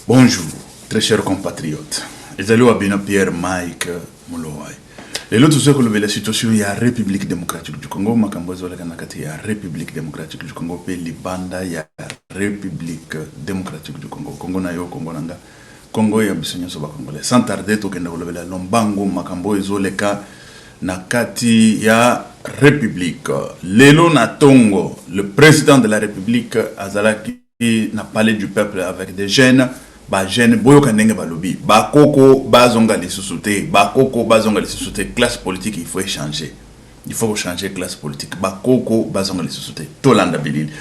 Bonjour, très chers compatriotes. Les alliés à Pierre Mike Moulouaï. Les autres ceux qui la situation, il y a la République démocratique du Congo, il y a la République démocratique du Congo, puis Libanda, il y a la République démocratique du Congo. Congo na yo, Congo nanga. Congo ya bisonyo soba Congolais. Sans tarder, tokenda kolobela lombango makambo ezoleka nakati ya République. Lelo na Tongo, le président de la République Azalaki n'a parlé du peuple avec des jeunes. Ba jeune boyoka ndenge balobi ba koko bazonga les sociétés ba koko bazonga les sociétés classe politique il faut changer changer classe politique ba koko bazonga les sociétés tolanda bilili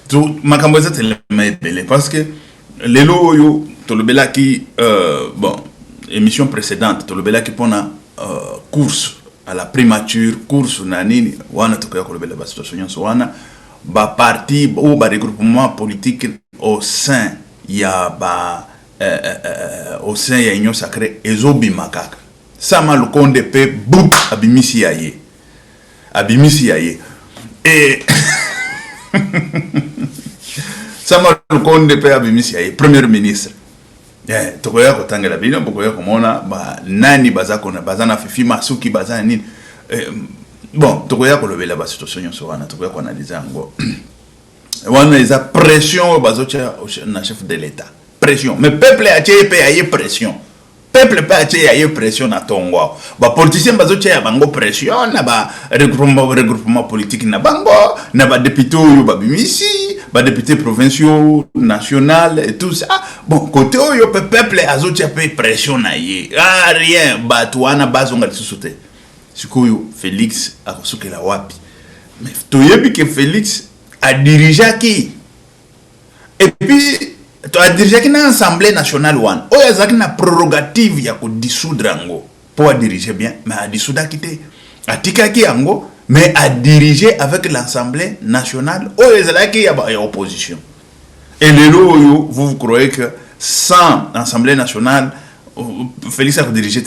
to makambo za telema belé parce que lelo yo tolobela ki bon émission précédente tolobela ki pona course à la primature course na nini wana tokoya kolobela ba situation so wana ba parti ou ba regroupement politique au sein ya ba au sein ya union sacrée ezobi makaka sama lukonde pe boum abimisi yaye et sama lukonde pe abimisi yaye premier ministre tokoya kotangela bino bokoya komona ba nani bazako na bazana fifi masuki bazana nini bon tokoya kolobela ba situation so wana tokoya ko analyser ngo wana eza pression bazocha na chef de l'état pression mais peuple a été pression peuple a été pression na Tongo ba politicien bazocha ya bango pression na ba regroupement politique na bango na ba député yo ba bimisi ba député provinciaux national et tout ça bon côté yo peuple azocha pe pression na ye rien ba tuana bazonga lisusote sikoyo Félix akosukela wapi mais toyebi que Félix a dirigé qui et puis tu as dirigé qui dans l'Assemblée nationale one oh y a une prérogative ya ko dissoudre ango pour diriger bien mais a dissoudre quitté a tika ki ango mais a diriger avec l'Assemblée nationale oh y a qui y a opposition et les loyaux vous croyez que sans l'Assemblée nationale Félix a dirigé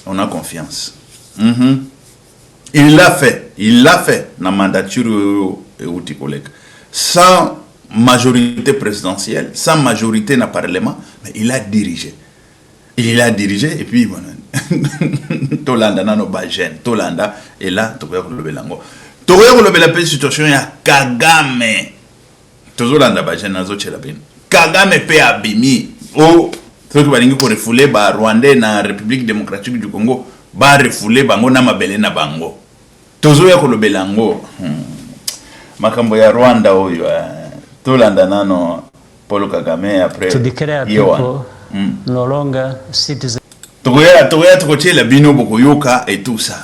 on a confiance il l'a fait dans la mandature et outil collègue sans majorité présidentielle, sans majorité dans le Parlement, mais il a dirigé et puis bon, Tolanda nano bajen, Tolanda et là tokoya kolobelango. Tokoya kolobela pe situation ya Kagame. Tozolanda bajen nazo chela bin. Kagame pe abimi. Oh, ceux qui balingi ko refouler ba Rwandais na République démocratique du Congo, ba refouler bango na mabele na bango. Tozoya kolobelango. Makambo ya Rwanda oyo Tolanda nano Paul Kagame après to declare people no longer citizens. Togoya tokochela bino bokoyoka et tout ça.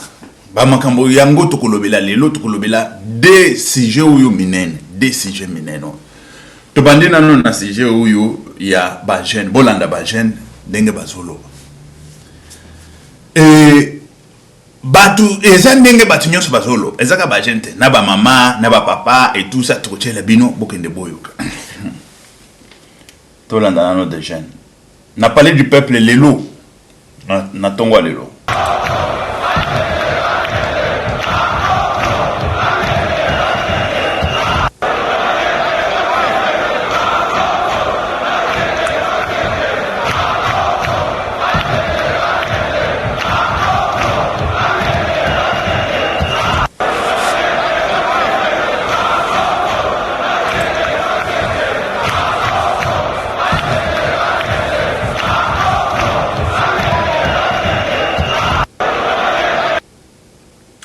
Ba makambo yango tokolobela lelo tokolobela des sujets uyo minene, des sujets mineno. To bandi nano na sujet uyo ya ba jeune, bolanda ba jeune ndenge bazolo. Et batu eza ndenge batu nyonso bazolo ezaka ba gente na ba mama na ba papa et tout ça tokochela bino bokende boyoka tolanda nano de jeunes na parlé du peuple lelo na Tongo lelo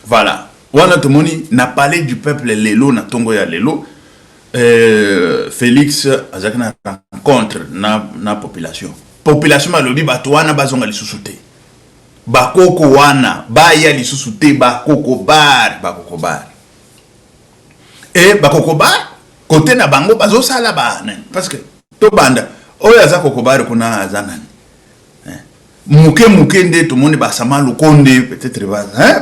voilà. On a tout le monde n'a parlé du peuple lelo na Tongo ya lelo. Félix a na rencontre na population. Population malobi batwana bazonga lisusuté. Bakoko wana ba ya lisusuté bakoko bar. Et bakoko bar côté na bango bazo sala ba parce que to banda oya za kokobar kuna azanani. Muke nde tout le monde basama lukonde peut-être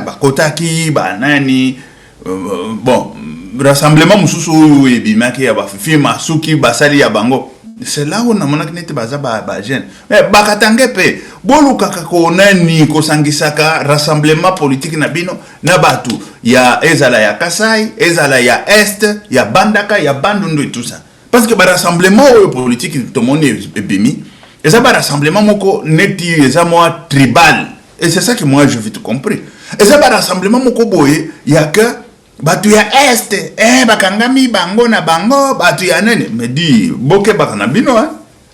bakotaki banani bon rassemblement mususu ebimaki ya bafifi masuki basali ya bango c'est là où on a monaki nete baza ba jeune mais bakatange pe boluka kako nani ko sangisaka rassemblement politique na bino na batu ya ezala ya Kasai ezala ya Est ya Bandaka ya Bandundu et tout ça parce que le rassemblement politique tout le monde est béni et ça rassemblement moko neti eza moi tribal et c'est ça que moi je veux te comprendre et ça rassemblement moko boye ya que batu ya est bakangami bango na bango batu ya nene me di boke bakana bino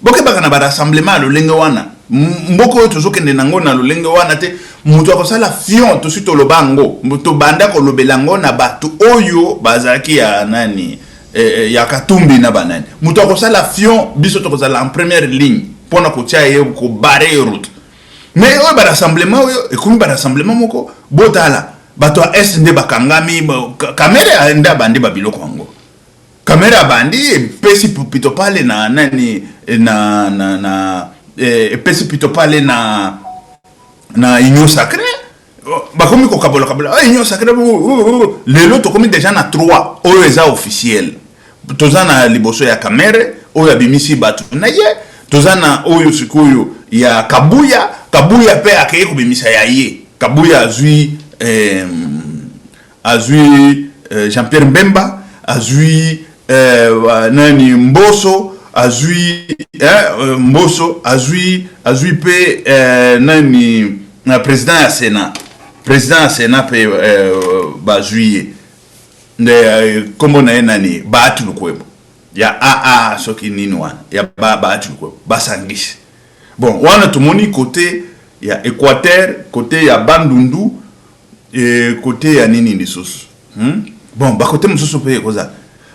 boke bakana rassemblement lo lenge wana mboko tozokende nango na lolenge wana te mutu akosala fion to suite lo bango mutu banda ko lobelango na batu oyo bazaki ya nani ya katumbi na banani mutu akosala fion biso to kozala en première ligne pona ko tia ye ko barrer route mais o ba rassemblement oyo e komi ba rassemblement moko botala bato a est nde bakangami kamera enda bandi babiloko ngo kamera bandi pesi pito pale na nani na pesi pito pale na union sacrée bakomi ko kabola union sacrée lelo to komi déjà na 3 oyo eza officiel tozana liboso ya kamera oyo abimisi batu na ye tozana oyo sikuyo ya kabuya pe akeye ko bimisa ya ye kabuya azui Jean-Pierre Mbemba azui nani Mboso azui pe nani na président ya Sénat pe bazui kombo na nani baatu lukwebo ya soki nini wana ya baatu lukwebo basangisi bon wana tumoni côté ya Équateur côté ya Bandundu et côté ya nini lisusu bon ba côté mususu pe koza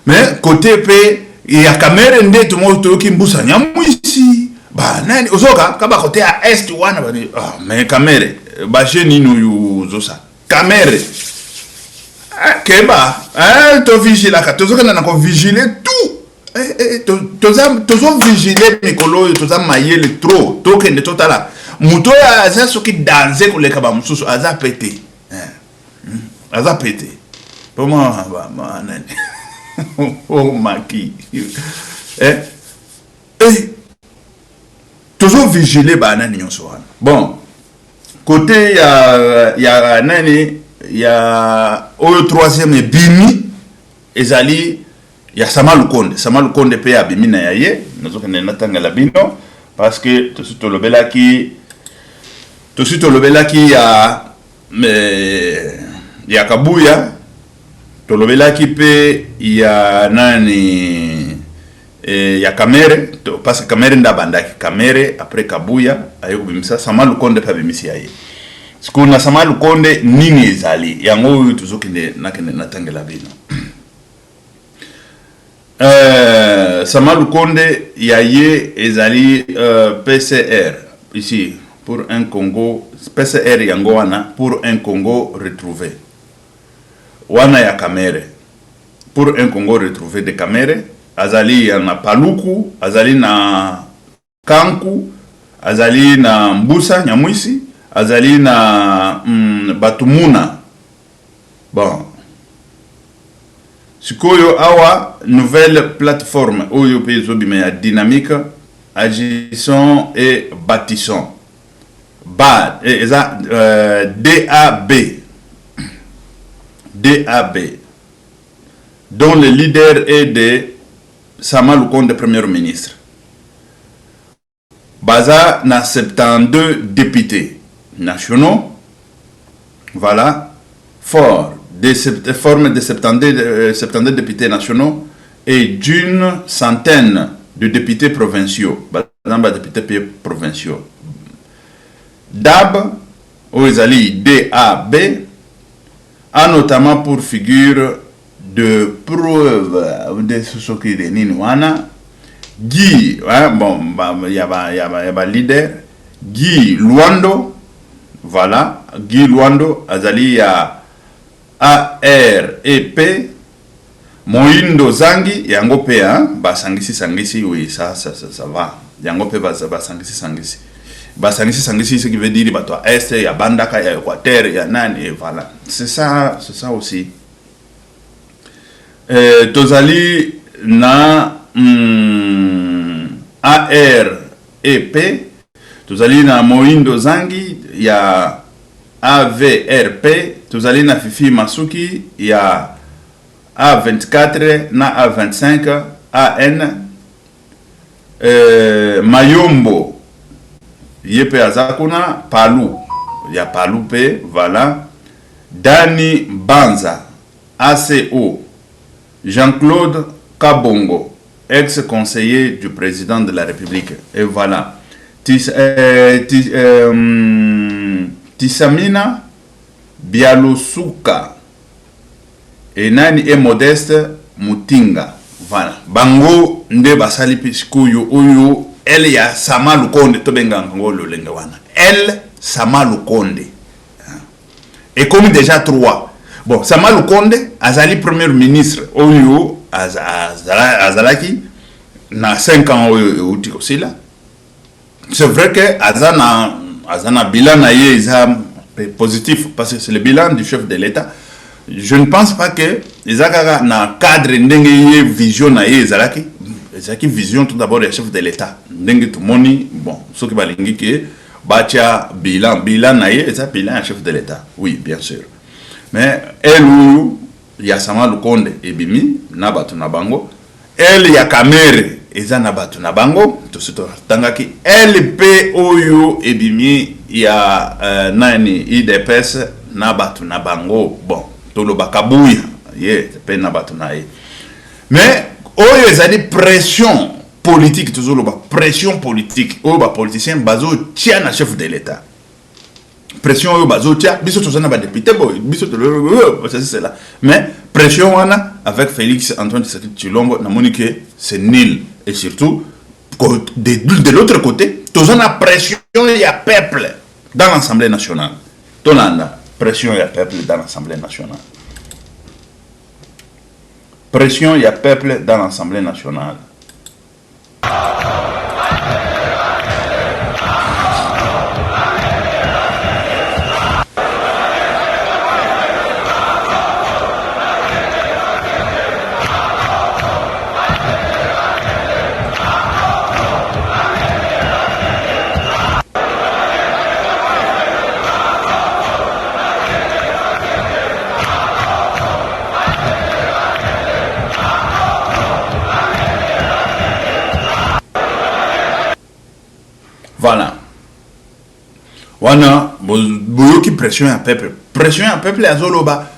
mais côté pe ya kamera nde tumo toki mbusa nyamu ici ba nani ozoka kaba côté ya est wana ba mais kamera ba jeni no yu zosa kamera keba to vigila ka tozoka na ko vigiler tout tozo vigiler mikolo toza mayele trop to kende totala muto ya aza soki danser koleka ba mususu aza pété aza pété comment ba nani oh maki toujours vigiler ba nani nyonso wana bon côté ya nani ya oyo troisième bimi ezali ya Sama Lukonde pe ya bimi na yaye nazoka na tanga la bino parce que to suto lobelaki ya Kabuya to lobelaki pe ya nani ya Kamere parce que Kamere nda bandaki Kamere après Kabuya ayo bimisa Sama Lukonde pe bimisi yaye sikuna Sama Lukonde nini ezali yango tuzokende na tanga la bino Sama Lukonde yaye ezali PCR ici pour un Congo PCR yango wana pour un Congo retrouvé wana ya Kamere pour un Congo retrouvé de Kamere azali na Paluku azali na Kanku azali na Mbusa Nyamwisi azali na Batumuna bon sikoyo awa nouvelle plateforme oyo pezo bimaya dynamique agissons et bâtissons DAB dont le leader est de Sama Lukonde premier ministre baza na 72 députés nationaux voilà fort des formes de 72 députés nationaux et d'une centaine de députés provinciaux. Députés provinciaux. DAB, DAB, a notamment pour figure de preuve de ce qui est Niniwana, Guy, bon, il y a leader, Guy Luando, voilà, Guy Luando, azali ya AREP Moindo Zangi yango pe basangisi oui ça va yango pe basangisi ce qui veut dire bato est ya bandaka ya Équateur ya nani et voilà c'est ça aussi tozali na AREP tozali na Moindo Zangi ya AVRP tozali na Fifi Masuki ya A24 na A25 AN, Mayombo, Yepe Azakuna, Palou, il y a Palou P, voilà. Dani Banza, ACO, Jean-Claude Kabongo, ex-conseiller du président de la République. Et voilà. Tisamina Bialusuka et Nani et Modeste Mutinga. Voilà. Bango nde basali pisikuyo oyo elle ya Sama Lukonde tobenga ngolo lengawana. Elle Sama Lukonde. Et comme déjà trois. Bon, Sama Lukonde azali premier ministre oyo azalaki na 5 ans oyo uti aussi là. C'est vrai que azana bilan na ye positif parce que c'est le bilan du chef de l'État. Je ne pense pas que ezaka na cadre ndenge vision na ye ezalaki vision tout d'abord du chef de l'État. Ndenge tout moni bon ce qui balingi que batia bilan na ye eza bilan du chef de l'État. Oui, bien sûr. Mais elle ou ya Sama Lukonde ebimi na batu na bango. Elle ya Kamere eza na batu na bango to sito tangaki LP oyo ebimi ya nani IDPS na batu na bango bon tolo bakabuya ye pe na batu na ye mais oyo ezali pression politique toujours ba pression politique oyo ba politicien bazo tia na chef de l'État pression oyo bazo tia biso tozana ba député boy biso c'est là mais pression wana avec Félix Antoine Tshisekedi Tshilombo na monique c'est nul. Et surtout, de l'autre côté, tous on a pression il y a peuple dans l'Assemblée nationale. Tonanda, pression il y a peuple dans l'Assemblée nationale. Pression il y a peuple dans l'Assemblée nationale. Voilà. Wana boyoki pression à peuple. Pression à peuple à Zoloba.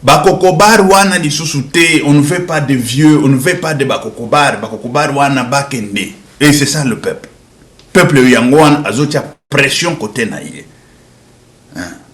Bakokobar wana lisusuté, on ne veut pas de vieux, on ne veut pas de bakokobar, bakokobar wana bakende. Et c'est ça le peuple. Peuple yangoan azotia pression côté naïe.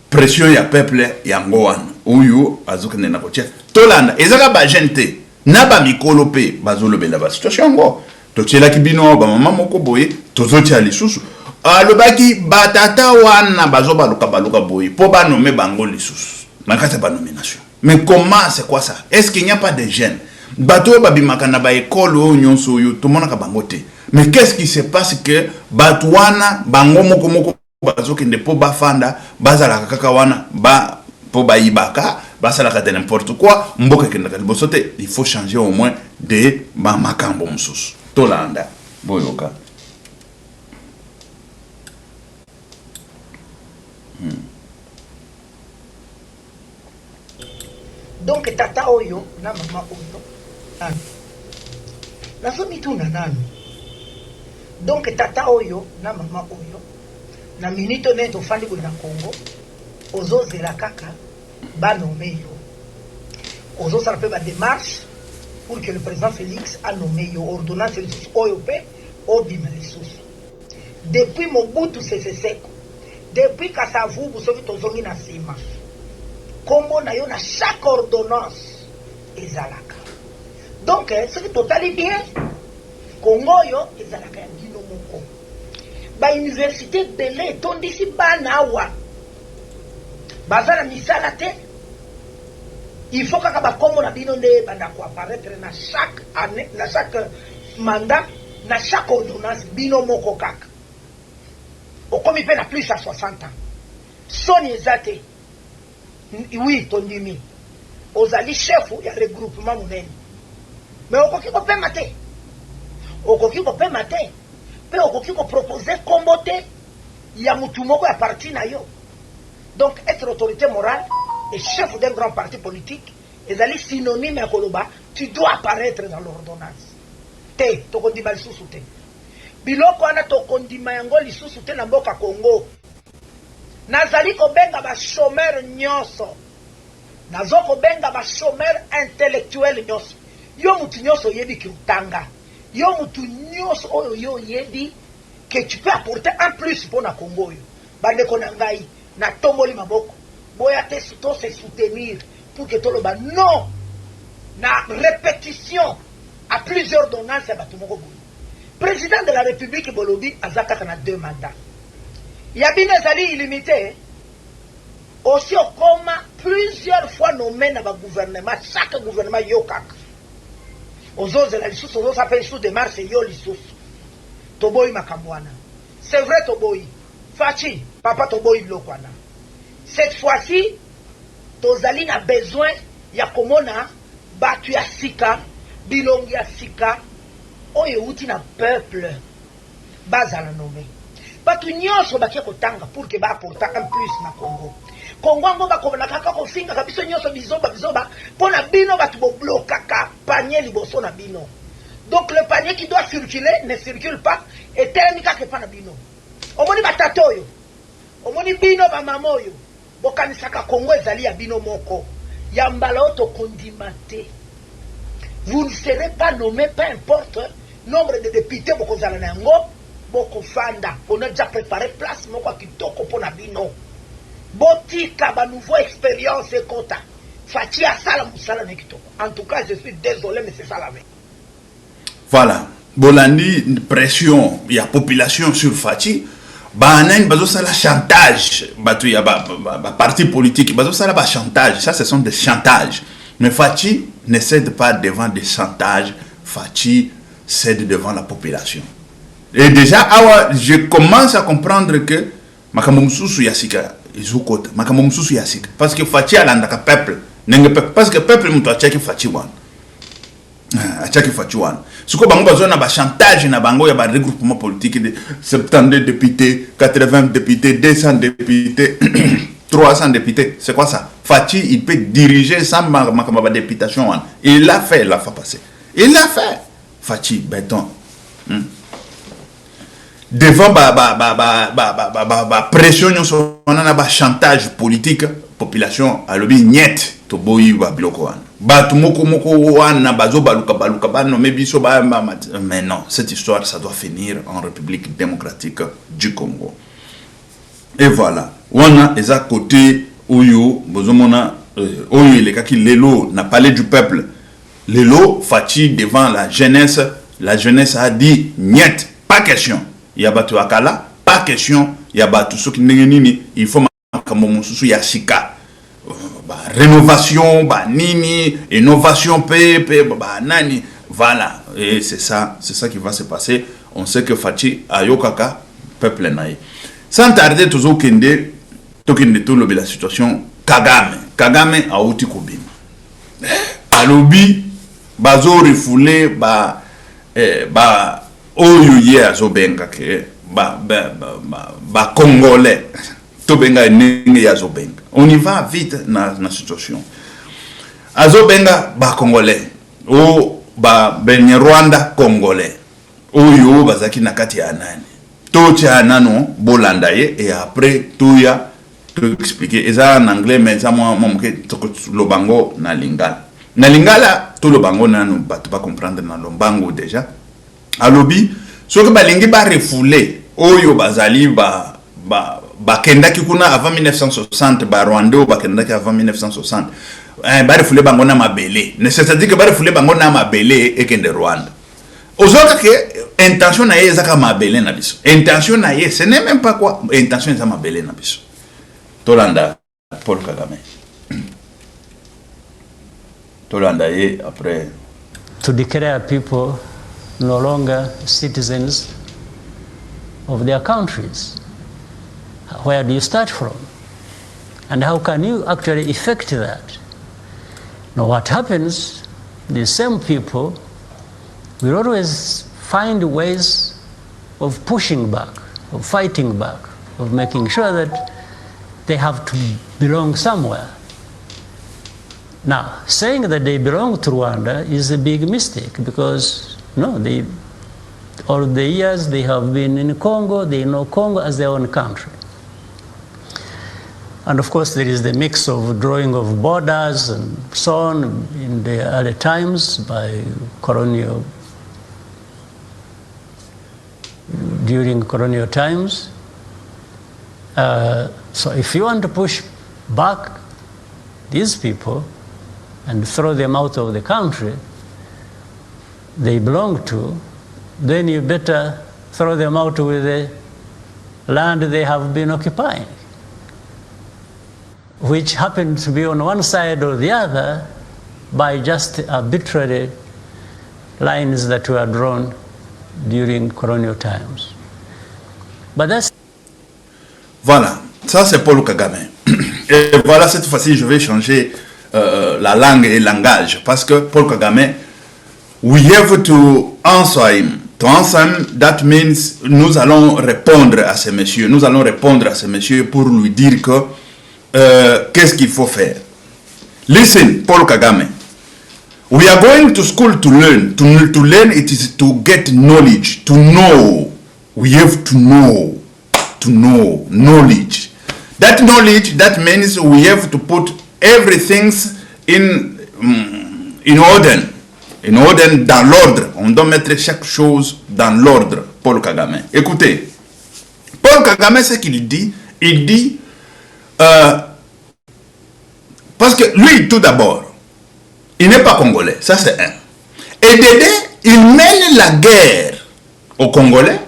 Pression ya peuple yangoan. Oyo azokende na kotia. Tolanda, ezaka ba gente, na ba mikolope bazolobe la ba situation ngo. Totiela kibino ba mama moko boye, tozotia lisusu. Le baki batata wana bazoba luka boye po ba nommer bango lisusu. Makata ba nomination. Mais comment c'est quoi ça? Est-ce qu'il n'y a pas de jeunes? Bato babimaka na ba école o nyonso yo to monaka bango te. Mais qu'est-ce qui se passe que batwana bango moko bazokende po bafanda bazala kaka wana ba po baibaka basalaka de n'importe quoi mboka kendaka liboso te. Il faut changer au moins de makambo mususu. Tolanda boyoka. Donc tata oyo na mama oyo nani nazomi tuna nani donc tata oyo na mama oyo na minute oyo tofandi boye na Congo ozozela kaka banome yo ozosala mpe badémarche pour que le président Félix a nommé yo ordonnance lisusu oyo mpe obima lisusu depuis Mobutu Sese Seko depuis Kasavubu soki tozongi na nsima kombo na yo na chaque ordonnance ezalaka. Donc ce qui totali bien Congo yo ezalaka ya bino moko ba université belé tondisi bana awa bazala misala te. Il faut kaka ba kombo na bino nde banda ko apparaître na chaque année, na chaque mandat, na chaque ordonnance bino moko kaka okomi pe na plus à 60 ans soni ezate. Oui, tondimi ozali chef ya regroupement monene mais okoki kopema te pe okoki kopropose kombo te ya mutu moko ya parti na yo. Donc être autorité morale et chef d'un grand parti politique ezali synonyme ya koloba tu dois apparaître dans l'ordonnance. te tokondima lisusu te biloko wana tokondima yango lisusu te na mboka Congo. Nazali kobenga ba chômeur nyonso, nazo kobenga ba chômeur intellectuel nyonso. Yo mutu nyonso yebi ki utanga, yo mutu nyonso oyo yo yebi que tu peux apporter un plus pour na Congo yo. Bandeko na ngai na tomboli maboko boya te to se soutenir pour que toloba non na répétition à plusieurs ordonnances ya bato moko boye. Président de la République bolobi azaka na 2 mandats. Yabine ezali illimité. Aussi au coma plusieurs fois nommé na ba gouvernement, chaque gouvernement yokaka. Ozoze la lisusu ozo sa fait sous démarche yo lisusu. Toboyi makamwana. C'est vrai toboyi. Fachi, papa toboyi lokwana. Cette fois-ci, tozali na besoin ya komona batu ya sika, bilongi ya sika, oyo uti na peuple bazala nommé. Batu nyonso bakie kotanga pour que ba apporter un plus na Congo. Congo ngo bakobana kaka kofinga kabiso nyonso bizoba pona bino batu bo blokaka panier liboso na bino. Donc le panier qui doit circuler ne circule pas et termika ke pana bino. Omoni batatoyo. Omoni bino ba mamoyo. Bokanisaka Congo ezali ya bino moko. Ya mbala oto kondimate. Vous ne serez pas nommé, peu importe nombre de députés bokozala na yango. Bokofanda, on a déjà préparé place moko kitoko pona bino. Botika ba nouveau expérience et kota. Fachi asala musala na kitoko. En tout cas, je suis désolé mais c'est ça la vie. Voilà. Bolandi pression, il y a population sur Fachi. Banan bazo sala chantage. Batu ya parti politique bazo sala ba chantage. Ça ce sont des chantages. Mais Fachi ne cède pas devant des chantages. Fachi cède devant la population. Et déjà, je commence à comprendre que Makamomsusu Yasika, Izukota, Makamomsusu Yasika. Parce que Fachi a l'andaka peuple. Parce que peuple m'a attaqué Fachi Wan. Attaqué Fachi Wan. Ce que Bango Bazona ba chantage na Bango, il y a un regroupement politique de 70 députés, 80 députés, 200 députés, 300 députés. C'est quoi ça? Fachi, il peut diriger sans ma députation. Il l'a fait la fois passée. Il l'a fait. Fachi, béton. Devant pression on a ba chantage politique population a lobby niet to boyi ba biloko wana batu moko wana bazo baluka ba no mebiso ba mais non, cette histoire ça doit finir en République démocratique du Congo. Et voilà, wana eza côté oyo bozomona oyo le kaki lelo na palais du peuple lelo Fachi devant la jeunesse a dit niet, pas question. Il y a batu akala, pas question. Il y a batu soki nini, il faut makamomususu ya sika. Rénovation, nini, innovation, nani. Voilà. Et c'est ça qui va se passer. On sait que Fachi ayokaka peuple naï. Sans tarder, toujours kende tout le la situation Kagame a outi kobima. Alobi bazo refoulé oyo ye azobenga ke ba congolais to benga nenge ya azobenga. On y va vite na situation. Azobenga ba congolais o ba benye Rwanda congolais. Oyo bazaki na kati ya nani. To tia nano bolanda ye et après tout ya to expliquer eza en anglais mais ça moi lo bango na lingala. Na lingala to lo bango nano ba to pas comprendre na lo bango déjà. Alobi soki balingi ba refoulé oyo bazali ba kendaki kuna avant 1960 ba Rwanda ba kendaki avant 1960 ba refoulé bango na mabele ne c'est-à-dire que ba refoulé bango na mabele et kende Rwanda ozoka ke intention na ye ezaka mabele na biso intention na ye ce n'est même pas quoi intention ezaka mabele na biso tolanda Paul Kagame tolanda ye après to declare people no longer citizens of their countries. Where do you start from? And how can you actually effect that? Now what happens, the same people will always find ways of pushing back, of fighting back, of making sure that they have to belong somewhere. Now, saying that they belong to Rwanda is a big mistake because No, all the years they have been in Congo, they know Congo as their own country. And of course, there is the mix of drawing of borders and so on in the early times during colonial times. So if you want to push back these people and throw them out of the country they belong to, then you better throw them out with the land they have been occupying, which happened to be on one side or the other by just arbitrary lines that were drawn during colonial times. But that's... Voilà, ça c'est Paul Kagame. Et voilà, cette fois-ci, je vais changer la langue et le langage, parce que Paul Kagame, we have to answer him. To answer him, that means nous allons répondre à ce monsieur. Nous allons répondre à ce monsieur pour lui dire que qu'est-ce qu'il faut faire. Listen, Paul Kagame. We are going to school to learn. To learn, it is to get knowledge. To know. We have to know. To know. Knowledge. That knowledge, that means we have to put everything in order. In order, dans l'ordre. On doit mettre chaque chose dans l'ordre. Paul Kagame. Écoutez. Paul Kagame, ce qu'il dit, il dit... parce que lui, tout d'abord, il n'est pas congolais. Ça, c'est un. Et Dédé, il mène la guerre aux Congolais.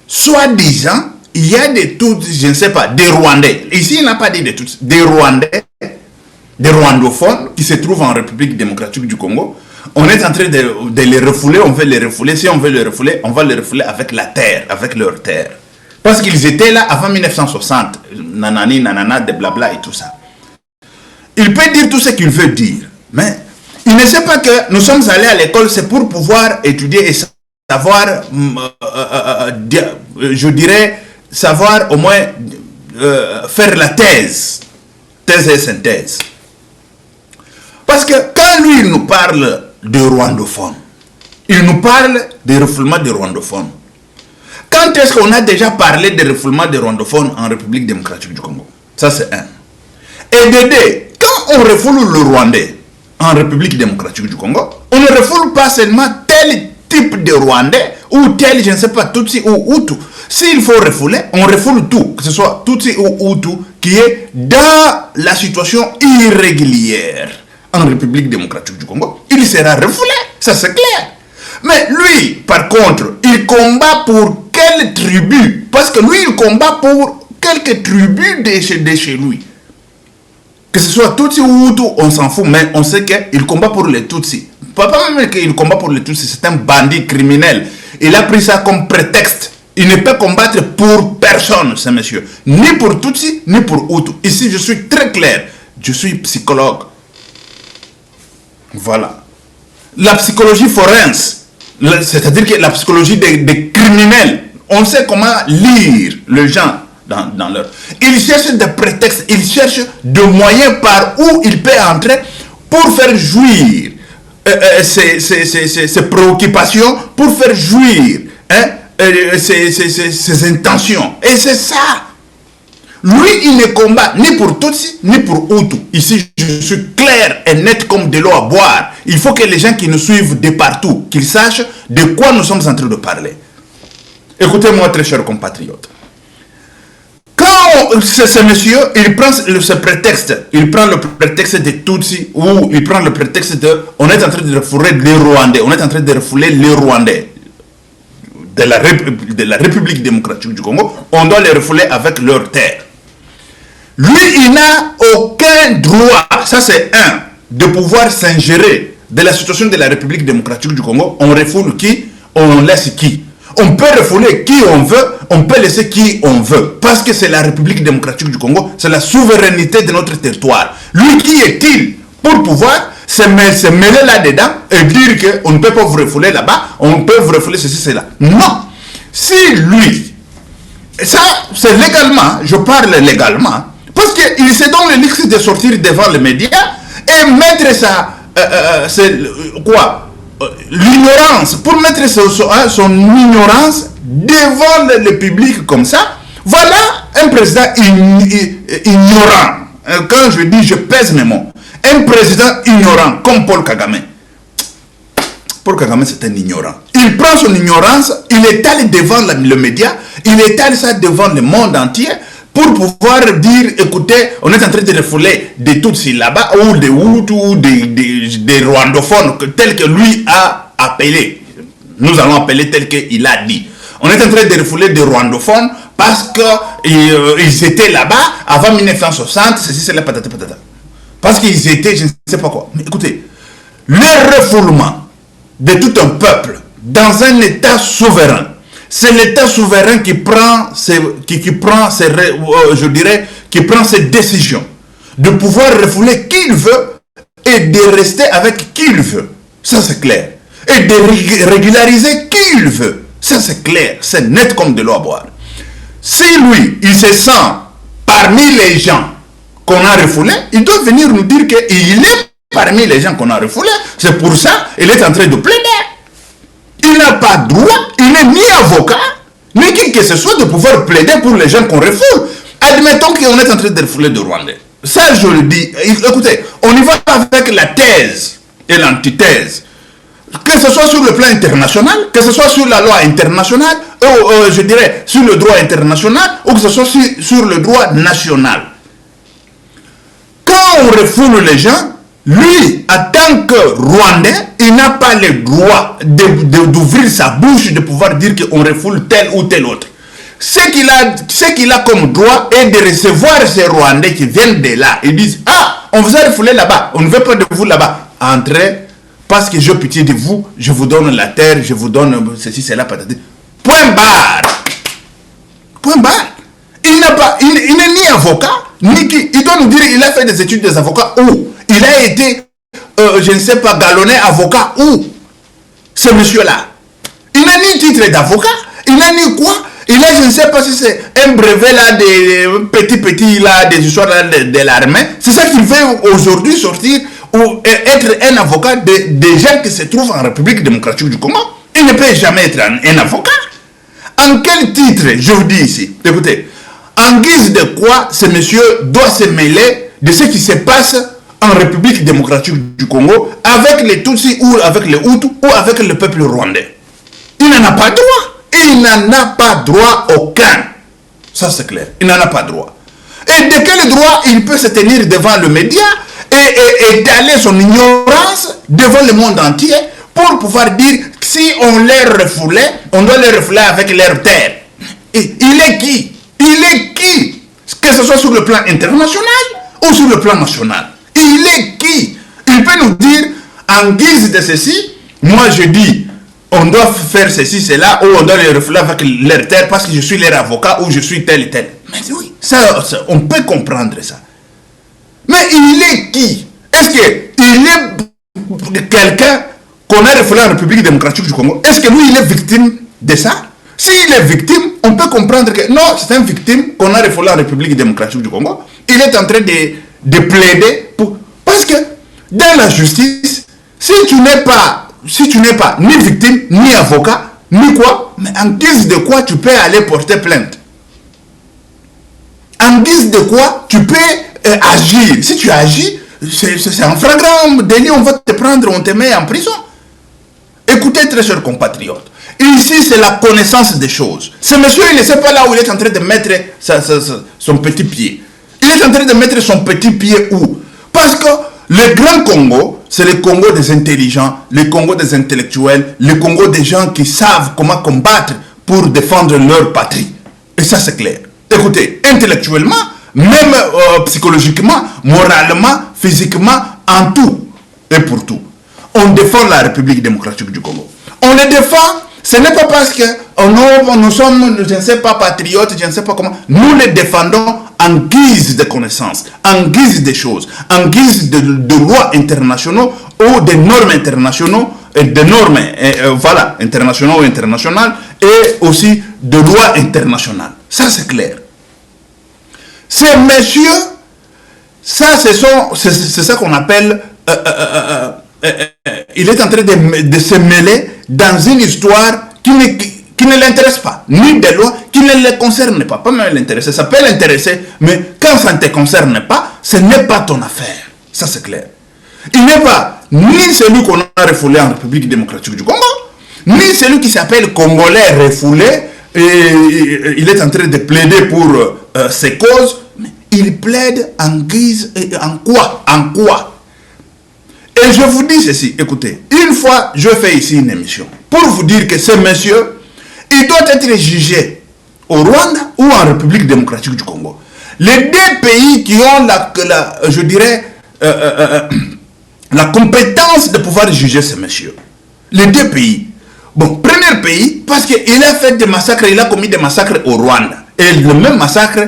Soi-disant, il y a des Tutsis, je ne sais pas, des Rwandais. Ici, il n'a pas dit des Tutsis. Des Rwandais, des Rwandophones qui se trouvent en République démocratique du Congo. On est en train de les refouler, on veut les refouler. Si on veut les refouler, on va les refouler avec la terre, avec leur terre. Parce qu'ils étaient là avant 1960. Nanani, nanana, de blabla et tout ça. Il peut dire tout ce qu'il veut dire. Mais il ne sait pas que nous sommes allés à l'école, c'est pour pouvoir étudier et savoir, je dirais, savoir au moins faire la thèse et synthèse. Parce que quand lui, il nous parle de rwandophones, il nous parle des refoulements des rwandophones. Quand est-ce qu'on a déjà parlé des refoulements des rwandophones en République démocratique du Congo? Ça, c'est un. Et Dédé, quand on refoule le Rwandais en République démocratique du Congo, on ne refoule pas seulement tel type de Rwandais ou tel, je ne sais pas, Tutsi ou Hutu. S'il faut refouler, on refoule tout, que ce soit Tutsi ou Hutu, qui est dans la situation irrégulière en République démocratique du Congo. Il sera refoulé, ça c'est clair. Mais lui, par contre, il combat pour quelle tribu? Parce que lui, il combat pour quelques tribus de chez lui. Que ce soit Tutsi ou Hutu, on s'en fout, mais on sait qu'il combat pour les Tutsis. Pas même qu'il combat pour les Tutsis, c'est un bandit criminel. Il a pris ça comme prétexte. Il ne peut combattre pour personne, ce monsieur. Ni pour Tutsi, ni pour Hutu. Ici, je suis très clair. Je suis psychologue. Voilà. La psychologie forense, c'est-à-dire que la psychologie des criminels, on sait comment lire les gens dans leur... Il cherche des prétextes, il cherche des moyens par où il peut entrer pour faire jouir ses préoccupations, pour faire jouir ses intentions. Et c'est ça. Lui, il ne combat ni pour Tutsi, ni pour Hutu. Ici, je suis clair et net comme de l'eau à boire. Il faut que les gens qui nous suivent de partout, qu'ils sachent de quoi nous sommes en train de parler. Écoutez-moi, très chers compatriotes. Quand ce monsieur, il prend ce prétexte, il prend le prétexte de Tutsi, ou il prend le prétexte de... On est en train de refouler les Rwandais, on est en train de refouler les Rwandais de la République démocratique du Congo, on doit les refouler avec leur terre. Lui, il n'a aucun droit, ça c'est un, de pouvoir s'ingérer de la situation de la République démocratique du Congo. On refoule qui, on laisse qui. On peut refouler qui on veut, on peut laisser qui on veut. Parce que c'est la République démocratique du Congo, c'est la souveraineté de notre territoire. Lui, qui est-il pour pouvoir se mêler là-dedans et dire qu'on ne peut pas vous refouler là-bas, on peut vous refouler ceci, cela. Non. Si lui, ça c'est légalement, je parle légalement, parce qu'il se donne le luxe de sortir devant les médias et mettre ça, l'ignorance, pour mettre son ignorance devant le public comme ça. Voilà un président ignorant. Quand je dis, je pèse mes mots. Un président ignorant comme Paul Kagame. Paul Kagame, c'est un ignorant. Il prend son ignorance, il étale devant le média, il étale ça devant le monde entier pour pouvoir dire, écoutez, on est en train de refouler des Tutsis là-bas, ou des Hutus, ou des Rwandophones, tels que lui a appelé. Nous allons appeler tel qu'il a dit. On est en train de refouler des Rwandophones parce qu'ils étaient là-bas avant 1960, ceci, c'est la patata patata. Parce qu'ils étaient, je ne sais pas quoi. Mais écoutez, le refoulement de tout un peuple dans un État souverain, c'est l'État souverain qui prend ses décisions de pouvoir refouler qui il veut et de rester avec qui il veut. Ça, c'est clair. Et de régulariser qui il veut. Ça, c'est clair. C'est net comme de l'eau à boire. Si lui, il se sent parmi les gens qu'on a refoulés, il doit venir nous dire qu'il est parmi les gens qu'on a refoulés. C'est pour ça qu'il est en train de plaider. Il n'a pas droit, il n'est ni avocat, ni qui que ce soit de pouvoir plaider pour les gens qu'on refoule. Admettons qu'on est en train de refouler des Rwandais. Ça, je le dis. Écoutez, on y va avec la thèse et l'antithèse. Que ce soit sur le plan international, que ce soit sur la loi internationale, je dirais sur le droit international, ou que ce soit sur le droit national. Quand on refoule les gens, lui, en tant que Rwandais, il n'a pas le droit d'ouvrir sa bouche, de pouvoir dire qu'on refoule tel ou tel autre. Ce qu'il a comme droit est de recevoir ces Rwandais qui viennent de là. Ils disent, ah, on vous a refoulé là-bas, on ne veut pas de vous là-bas. Entrez, parce que j'ai pitié de vous, je vous donne la terre, je vous donne ceci, cela, patati. Point barre. Point barre. Il n'est ni avocat, ni qui. Il doit nous dire, il a fait des études des avocats où il a été, je ne sais pas, galonné avocat où ce monsieur-là. Il n'a ni titre d'avocat, il n'a ni quoi. Il a, je ne sais pas si c'est un brevet là, des petits là, des histoires là, de l'armée. C'est ça qu'il fait aujourd'hui sortir ou être un avocat des gens qui se trouvent en République démocratique du Congo. Il ne peut jamais être un avocat. En quel titre, je vous dis ici, écoutez, en guise de quoi ce monsieur doit se mêler de ce qui se passe en République démocratique du Congo avec les Tutsis ou avec les Hutus ou avec le peuple rwandais. Il n'en a pas droit. Il n'en a pas droit aucun. Ça c'est clair. Il n'en a pas droit. Et de quel droit il peut se tenir devant le média et étaler son ignorance devant le monde entier pour pouvoir dire que si on les refoulait, on doit les refouler avec leur terre. Et il est qui? Il est qui? Que ce soit sur le plan international ou sur le plan national. Il est qui? Il peut nous dire en guise de ceci, moi je dis on doit faire ceci, cela, ou on doit les refouler avec leur terre parce que je suis leur avocat ou je suis tel et tel. Mais oui, ça, on peut comprendre ça. Mais il est qui? Est-ce qu'il est quelqu'un qu'on a refoulé en République démocratique du Congo? Est-ce que lui, il est victime de ça? S'il est victime, on peut comprendre que non, c'est une victime qu'on a refoulé en République démocratique du Congo. Il est en train de plaider pour... Parce que dans la justice, si tu n'es pas ni victime, ni avocat, ni quoi, mais en guise de quoi tu peux aller porter plainte? En guise de quoi tu peux agir? Si tu agis, c'est un flagrant délit, on va te prendre, on te met en prison. Écoutez, très chers compatriotes, ici c'est la connaissance des choses. Ce monsieur, il ne sait pas là où il est en train de mettre son petit pied. Il est en train de mettre son petit pied où? Parce que le Grand Congo, c'est le Congo des intelligents, le Congo des intellectuels, le Congo des gens qui savent comment combattre pour défendre leur patrie. Et ça, c'est clair. Écoutez, intellectuellement, même psychologiquement, moralement, physiquement, en tout et pour tout, on défend la République démocratique du Congo. On le défend, ce n'est pas parce que nous sommes, je ne sais pas, patriotes, je ne sais pas comment. Nous les défendons en guise de connaissances, en guise de choses, en guise de lois internationaux ou de normes internationaux, et de normes voilà, internationaux ou internationales, et aussi de lois internationales. Ça, c'est clair. Ces messieurs, ça, c'est ça qu'on appelle il est en train de se mêler dans une histoire qui ne l'intéresse pas, ni des lois qui ne le concernent pas. Pas même l'intéresser, ça peut l'intéresser, mais quand ça ne te concerne pas, ce n'est pas ton affaire. Ça, c'est clair. Il n'est pas ni celui qu'on a refoulé en République démocratique du Congo, ni celui qui s'appelle Congolais refoulé, et il est en train de plaider pour ses causes, mais il plaide en guise, en quoi? En quoi? Et je vous dis ceci, écoutez, une fois je fais ici une émission, pour vous dire que ce monsieur, il doit être jugé au Rwanda ou en République démocratique du Congo. Les deux pays qui ont je dirais, la compétence de pouvoir juger ce monsieur. Les deux pays. Bon, premier pays, parce qu'il a fait des massacres, il a commis des massacres au Rwanda. Et le même massacre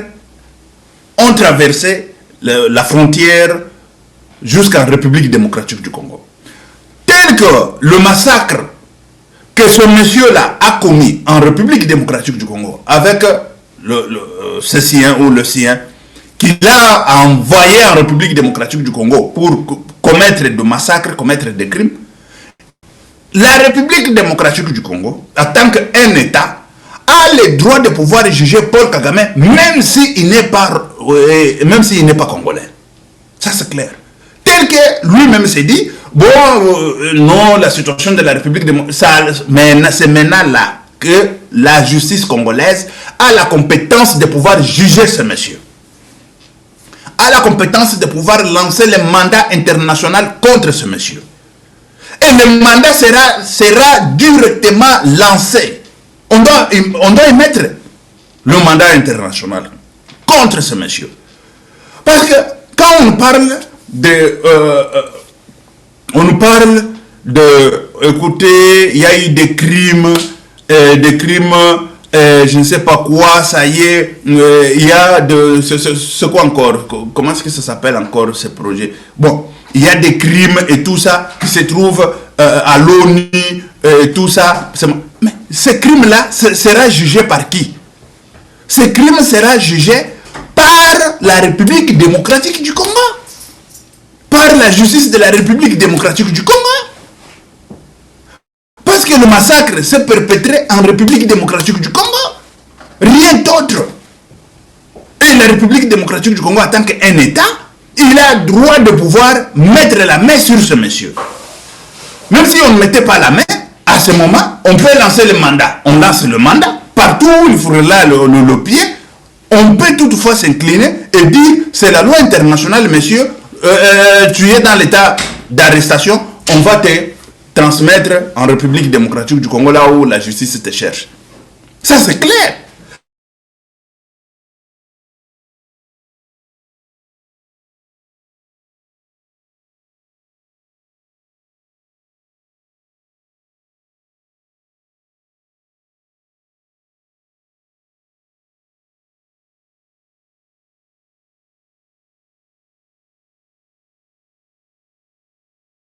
ont traversé la frontière jusqu'en République démocratique du Congo. Tel que le massacre que ce monsieur-là a commis en République démocratique du Congo avec ce sien ou le sien qu'il a envoyé en République démocratique du Congo pour commettre des massacres, commettre des crimes, la République démocratique du Congo, en tant qu'un État, a le droit de pouvoir juger Paul Kagame, même s'il n'est pas congolais. Ça, c'est clair. Tel que lui-même s'est dit, bon, non, la situation de la République démocratique, c'est maintenant là que la justice congolaise a la compétence de pouvoir juger ce monsieur. A la compétence de pouvoir lancer le mandat international contre ce monsieur. Et le mandat sera directement lancé. On doit émettre le mandat international contre ce monsieur. Parce que quand on parle écoutez, il y a eu des crimes, je ne sais pas quoi, ça y est, il y a ce quoi encore, comment est-ce que ça s'appelle encore ce projet? Bon, il y a des crimes et tout ça qui se trouvent à l'ONU et tout ça. Mais ce crime-là sera jugé par qui? Ce crime sera jugé par la République démocratique du Congo, par la justice de la République démocratique du Congo. Parce que le massacre s'est perpétré en République démocratique du Congo. Rien d'autre. Et la République démocratique du Congo, en tant qu'un État, il a le droit de pouvoir mettre la main sur ce monsieur. Même si on ne mettait pas la main, à ce moment, on peut lancer le mandat. On lance le mandat. Partout où il faudra le pied, on peut toutefois s'incliner et dire, c'est la loi internationale, monsieur, tu es dans l'état d'arrestation, on va te transmettre en République démocratique du Congo, là où la justice te cherche. Ça, c'est clair.